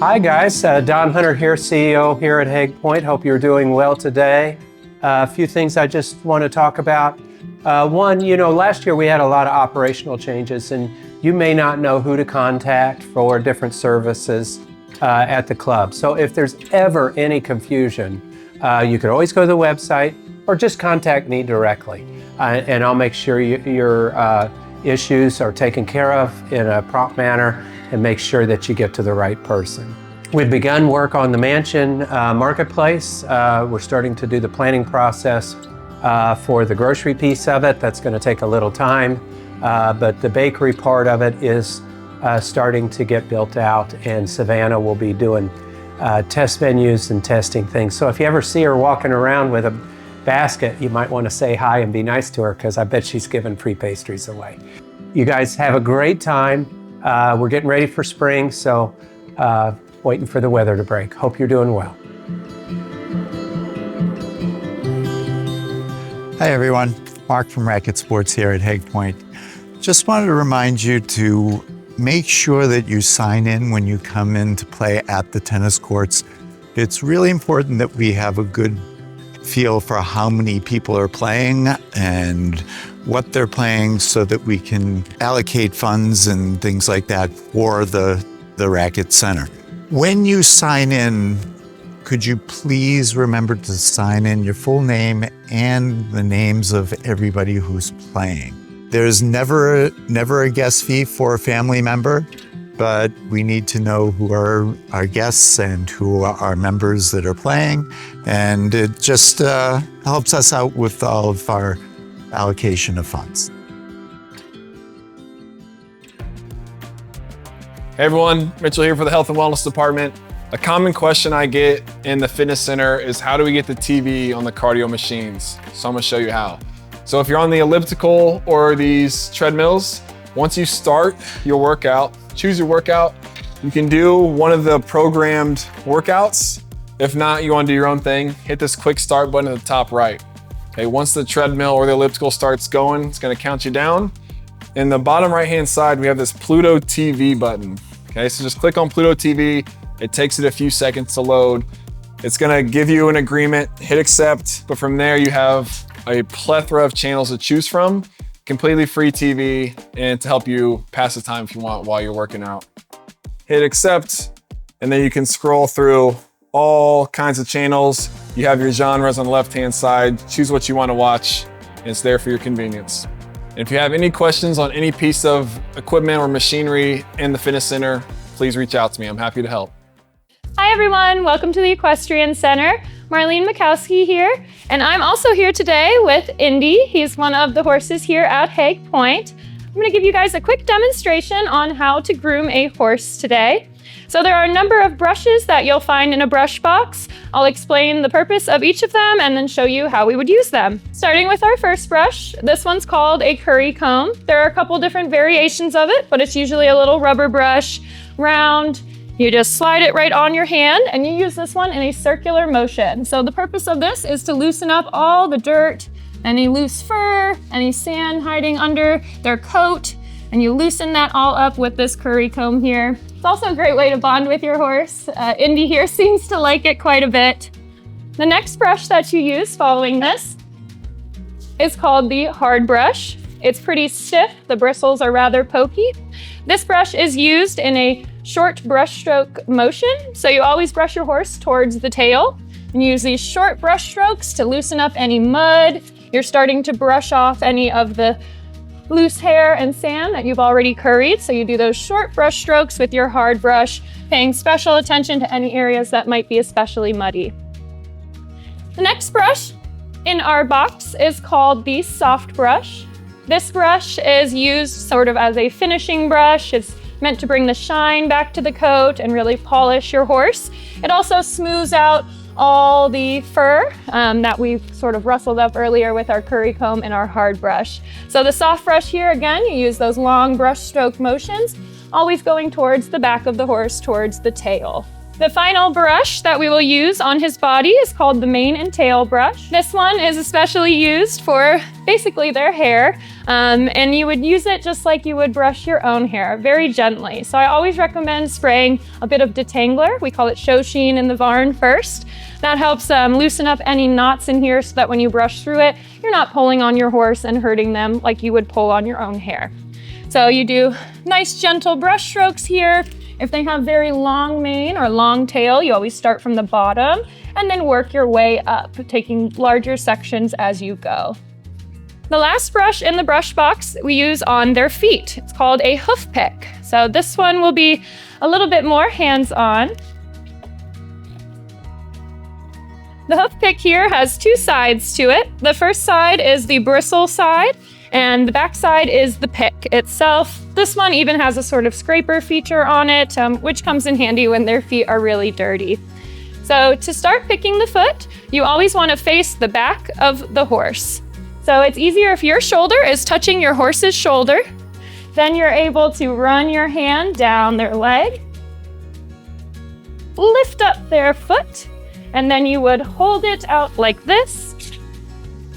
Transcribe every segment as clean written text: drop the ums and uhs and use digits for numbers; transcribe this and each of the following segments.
Hi guys, Don Hunter here, CEO here at Hague Point. Hope you're doing well today. A few things I just want to talk about. One, last year we had a lot of operational changes and you may not know who to contact for different services at the club. So if there's ever any confusion, you can always go to the website or just contact me directly. And I'll make sure your issues are taken care of in a prompt manner and make sure that you get to the right person. We've begun work on the mansion marketplace. We're starting to do the planning process for the grocery piece of it. That's going to take a little time, but the bakery part of it is starting to get built out, and Savannah will be doing test menus and testing things. So if you ever see her walking around with a basket, you might want to say hi and be nice to her, because I bet she's giving free pastries away. You guys have a great time. We're getting ready for spring, so waiting for the weather to break. Hope you're doing well. Hi everyone, Mark from Racket Sports here at Hague Point. Just wanted to remind you to make sure that you sign in when you come in to play at the tennis courts. It's really important that we have a good feel for how many people are playing and what they're playing so that we can allocate funds and things like that for the Racket Center. When you sign in, could you please remember to sign in your full name and the names of everybody who's playing. There's never a guest fee for a family member, but we need to know who are our guests and who are our members that are playing. And it just helps us out with all of our allocation of funds. Hey everyone, Mitchell here for the Health and Wellness Department. A common question I get in the fitness center is how do we get the TV on the cardio machines? So I'm gonna show you how. So if you're on the elliptical or these treadmills, once you start your workout, choose your workout. You can do one of the programmed workouts. If not, you wanna do your own thing, hit this quick start button at the top right. Okay, once the treadmill or the elliptical starts going, it's gonna count you down. In the bottom right-hand side, we have this Pluto TV button. Okay, so just click on Pluto TV. It takes it a few seconds to load. It's gonna give you an agreement, hit accept, but from there you have a plethora of channels to choose from, completely free TV, and to help you pass the time if you want while you're working out. Hit accept, and then you can scroll through all kinds of channels. You have your genres on the left-hand side. Choose what you wanna watch, and it's there for your convenience. And if you have any questions on any piece of equipment or machinery in the fitness center, please reach out to me. I'm happy to help. Hi everyone, welcome to the Equestrian Center. Marlene Mikowski here, and I'm also here today with Indy. He's one of the horses here at Hague Point. I'm gonna give you guys a quick demonstration on how to groom a horse today. So there are a number of brushes that you'll find in a brush box. I'll explain the purpose of each of them and then show you how we would use them. Starting with our first brush, this one's called a curry comb. There are a couple different variations of it, but it's usually a little rubber brush, round. You just slide it right on your hand and you use this one in a circular motion. So the purpose of this is to loosen up all the dirt, any loose fur, any sand hiding under their coat, and you loosen that all up with this curry comb here. It's also a great way to bond with your horse. Indy here seems to like it quite a bit. The next brush that you use following this is called the hard brush. It's pretty stiff, the bristles are rather pokey. This brush is used in a short brush stroke motion, so you always brush your horse towards the tail and use these short brush strokes to loosen up any mud. You're starting to brush off any of the loose hair and sand that you've already curried, so you do those short brush strokes with your hard brush, paying special attention to any areas that might be especially muddy. The next brush in our box is called the soft brush. This brush is used sort of as a finishing brush. It's meant to bring the shine back to the coat and really polish your horse. It also smooths out all the fur that we've sort of rustled up earlier with our curry comb and our hard brush. So the soft brush here, again, you use those long brush stroke motions, always going towards the back of the horse, towards the tail. The final brush that we will use on his body is called the mane and tail brush. This one is especially used for basically their hair, and you would use it just like you would brush your own hair, very gently. So I always recommend spraying a bit of detangler. We call it Shoshin in the Varn first. That helps loosen up any knots in here so that when you brush through it, you're not pulling on your horse and hurting them like you would pull on your own hair. So you do nice gentle brush strokes here. If they have very long mane or long tail, you always start from the bottom and then work your way up, taking larger sections as you go. The last brush in the brush box we use on their feet. It's called a hoof pick. So this one will be a little bit more hands-on. The hoof pick here has two sides to it. The first side is the bristle side, and the back side is the pick itself. This one even has a sort of scraper feature on it, which comes in handy when their feet are really dirty. So to start picking the foot, you always want to face the back of the horse. So it's easier if your shoulder is touching your horse's shoulder. Then you're able to run your hand down their leg, lift up their foot, and then you would hold it out like this.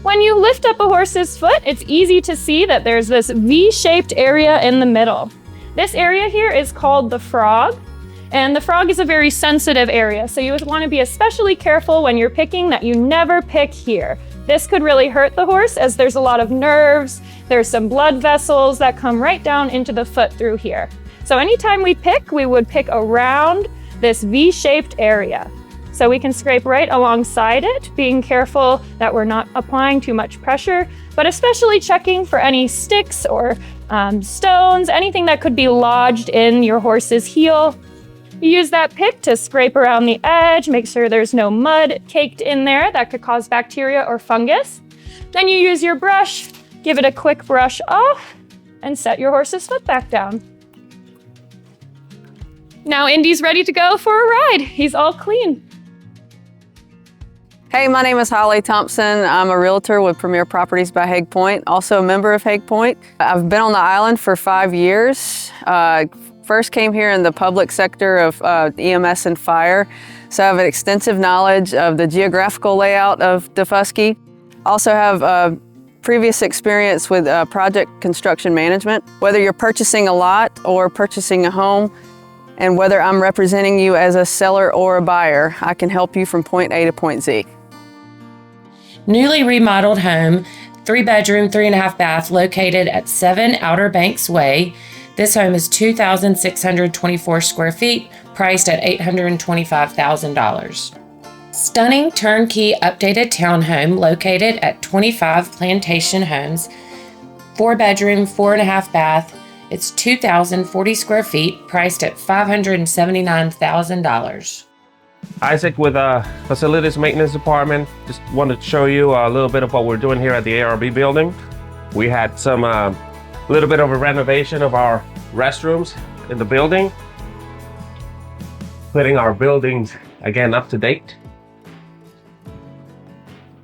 When you lift up a horse's foot, it's easy to see that there's this V-shaped area in the middle. This area here is called the frog, and the frog is a very sensitive area, so you want to be especially careful when you're picking that you never pick here. This could really hurt the horse as there's a lot of nerves, there's some blood vessels that come right down into the foot through here. So anytime we pick, we would pick around this V-shaped area. So we can scrape right alongside it, being careful that we're not applying too much pressure, but especially checking for any sticks or stones, anything that could be lodged in your horse's heel. You use that pick to scrape around the edge, make sure there's no mud caked in there that could cause bacteria or fungus. Then you use your brush, give it a quick brush off, and set your horse's foot back down. Now Indy's ready to go for a ride. He's all clean. Hey, my name is Holly Thompson. I'm a realtor with Premier Properties by Hague Point, also a member of Hague Point. I've been on the island for 5 years. First came here in the public sector of EMS and fire, so I have an extensive knowledge of the geographical layout of Defusky. Also have previous experience with project construction management. Whether you're purchasing a lot or purchasing a home, and whether I'm representing you as a seller or a buyer, I can help you from point A to point Z. Newly remodeled home, 3-bedroom, 3.5 bath, located at 7 Outer Banks Way. This home is 2,624 square feet, priced at $825,000. Stunning turnkey updated townhome located at 25 Plantation Homes, 4-bedroom, 4.5 bath. It's 2,040 square feet, priced at $579,000. Isaac with Facilities Maintenance Department. Just wanted to show you a little bit of what we're doing here at the ARB building. We had some little bit of a renovation of our restrooms in the building. Putting our buildings again up to date.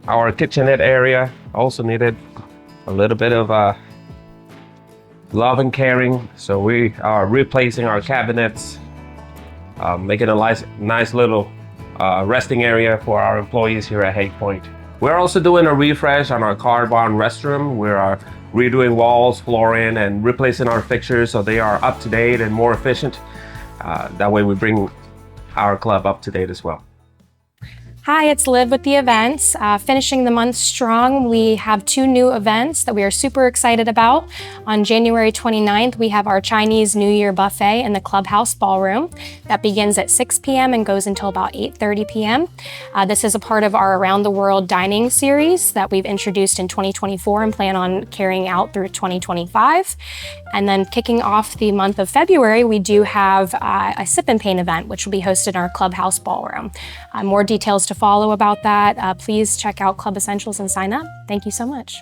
Our kitchenette area also needed a little bit of love and caring. So we are replacing our cabinets, making a nice little resting area for our employees here at Hague Point. We're also doing a refresh on our car barn restroom. We are redoing walls, flooring, and replacing our fixtures so they are up to date and more efficient. That way we bring our club up to date as well. Hi, it's Liv with the events. Finishing the month strong, we have 2 new events that we are super excited about. On January 29th, we have our Chinese New Year buffet in the Clubhouse Ballroom. That begins at 6 p.m. and goes until about 8:30 p.m. This is a part of our Around the World Dining series that we've introduced in 2024 and plan on carrying out through 2025. And then kicking off the month of February, we do have a Sip and Paint event, which will be hosted in our Clubhouse Ballroom. More details to follow about that. Please check out Club Essentials and sign up. Thank you so much.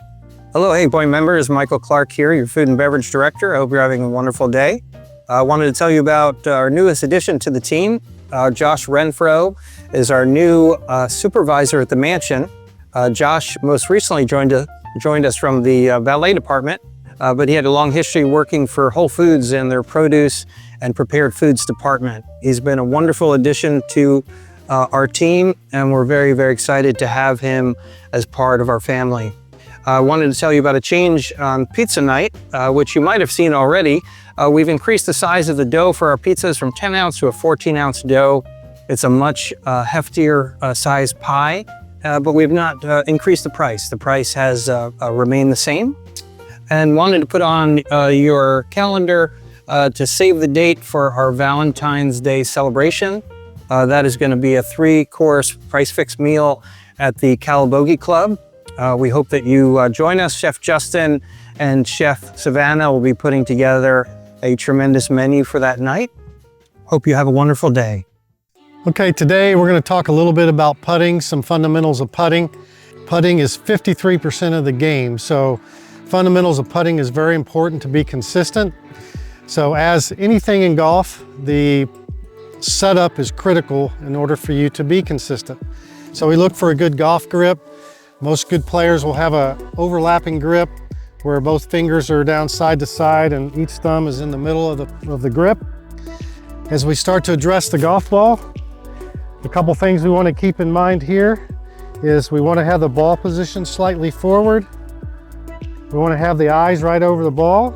Hello, Hague Point members. Michael Clark here, your Food and Beverage Director. I hope you're having a wonderful day. I wanted to tell you about our newest addition to the team. Josh Renfro is our new supervisor at the mansion. Josh most recently joined us from the valet department. but he had a long history working for Whole Foods in their produce and prepared foods department. He's been a wonderful addition to our team, and we're very, very excited to have him as part of our family. I wanted to tell you about a change on pizza night, which you might have seen already. We've increased the size of the dough for our pizzas from 10 ounce to a 14 ounce dough. It's a much heftier size pie, but we've not increased the price. The price has remained the same. And wanted to put on your calendar to save the date for our Valentine's Day celebration. That is going to be a 3-course price-fixed meal at the Calabogie Club. We hope that you join us. Chef Justin and Chef Savannah will be putting together a tremendous menu for that night. Hope you have a wonderful day. Okay, today we're going to talk a little bit about putting, some fundamentals of putting. Putting is 53% of the game, so fundamentals of putting is very important to be consistent. So as anything in golf, the setup is critical in order for you to be consistent. So we look for a good golf grip. Most good players will have a overlapping grip where both fingers are down side to side and each thumb is in the middle of the grip. As we start to address the golf ball, a couple things we want to keep in mind here is we want to have the ball position slightly forward. We want to have the eyes right over the ball.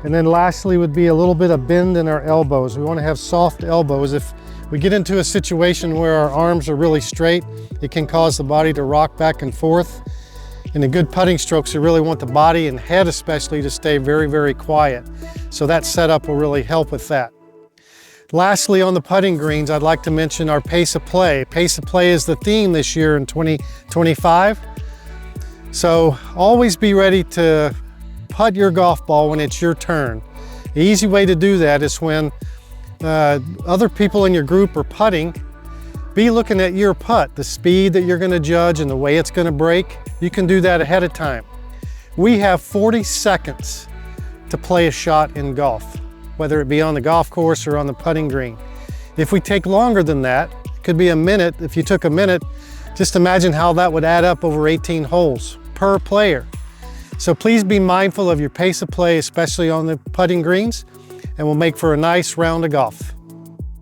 And then lastly would be a little bit of bend in our elbows. We want to have soft elbows. If we get into a situation where our arms are really straight, it can cause the body to rock back and forth. In the good putting strokes, you really want the body and head especially to stay very, very quiet. So that setup will really help with that. Lastly, on the putting greens, I'd like to mention our pace of play. Pace of play is the theme this year in 2025. So always be ready to putt your golf ball when it's your turn. The easy way to do that is when other people in your group are putting, be looking at your putt, the speed that you're going to judge and the way it's going to break. You can do that ahead of time. We have 40 seconds to play a shot in golf, whether it be on the golf course or on the putting green. If we take longer than that, it could be a minute. If you took a minute, just imagine how that would add up over 18 holes per player. So please be mindful of your pace of play, especially on the putting greens, and we'll make for a nice round of golf.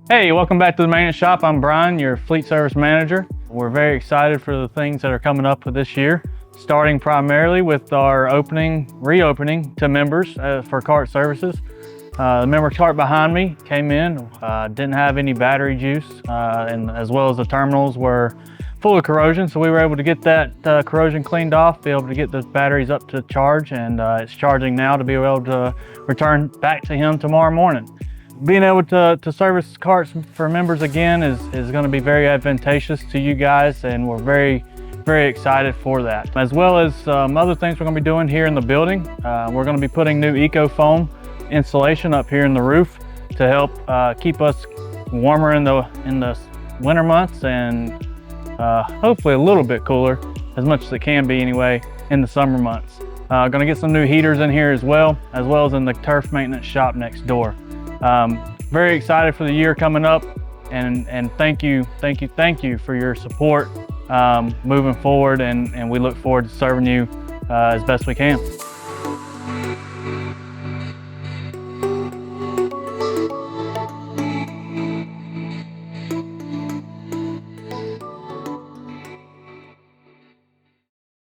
Hey, welcome back to the maintenance shop. I'm Brian, your fleet service manager. We're very excited for the things that are coming up for this year, starting primarily with our reopening to members for cart services. The member cart behind me came in, didn't have any battery juice, and as well as the terminals were full of corrosion, so we were able to get that corrosion cleaned off, be able to get the batteries up to charge, and it's charging now to be able to return back to him tomorrow morning. Being able to service carts for members again is going to be very advantageous to you guys, and we're very, very excited for that. As well as other things we're going to be doing here in the building. We're going to be putting new eco foam insulation up here in the roof to help keep us warmer in the winter months, and hopefully a little bit cooler, as much as it can be anyway, in the summer months. Gonna get some new heaters in here as well as in the turf maintenance shop next door. Very excited for the year coming up, and thank you for your support moving forward, and we look forward to serving you as best we can.